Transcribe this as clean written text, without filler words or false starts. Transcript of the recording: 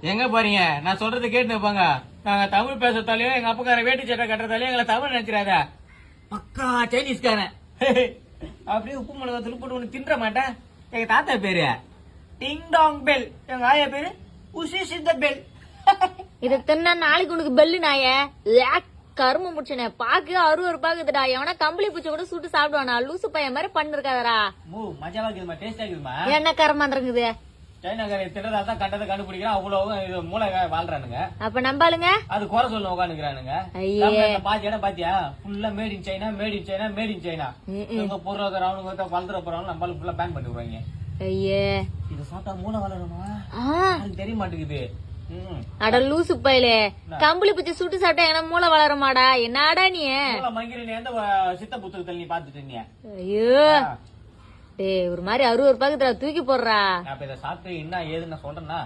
எங்க போறீங்க? நான் சொல்றது கேட்டு போங்க. நாங்க தமிழ் பேசுறதாலயும் எங்க அப்பக்கார வேட்டி சட்டை கட்டுறதாலயும் எங்களை தமிழ் நினைச்சிடாத. பக்கா சைனீஸ்காரன். அப்படியே உப்பு மிளகா துளுப்பட்டு ஒண்ணு தின்ற மாட்டேன். எங்க தாத்தா பேரு டிங் டாங் பெல், எங்க ஆயா பேரு உசி சித்த பெல். இத தின்னா நாளைக்கு உனக்கு பெல்லு நாயே கரும்பு முடிச்சனே பாக்கு அறுவரு பாக்குதுடா. எவனா கம்பளி பூச்சி கூட சுட்டு சாப்பிடுவானா? லூசு பையன் மாதிரி பண்ணிருக்காதரா. மஜாவா இருக்குதுமா, டேஸ்டா இருக்குதுமா. என்ன கரமாந்திரங்குது? சைனாக்கார திட்டதான் கண்டதை கண்டுபிடிக்கிறான். அவ்வளவு மூளை வாழ்றானுங்க. அப்ப நம்பாளுங்க அது குறை சொல்ல உட்காந்துக்கிறானுங்க. பாத்தி இடம் பாத்தியா? ஃபுல்லா made in China, made in China, made in China. இவங்க பொருளாதார அவனுங்க வளர்த்துற போறவங்க நம்மளால ஃபுல்லா பேன் பண்ணி விடுவாங்க. ஐயே இது சாப்பிட்டா மூளை வளருமா? தெரிய மாட்டேங்குது. அட லூசு பையலே, கம்பளி பூச்சி சுட்டு சாப்பிட்டா என்ன மூளை வளருமாடா? என்னடா நீ மங்கிரி எந்த சித்த புத்தகத்தில் நீ பாத்துட்டு? ஐயோ டே ஒரு மாதிரி அறுவரு பாக்குதுடா, தூக்கி போடுறா. அப்ப இதை சாப்பிட்டு என்ன ஏதுன்னு சொல்றேன்னா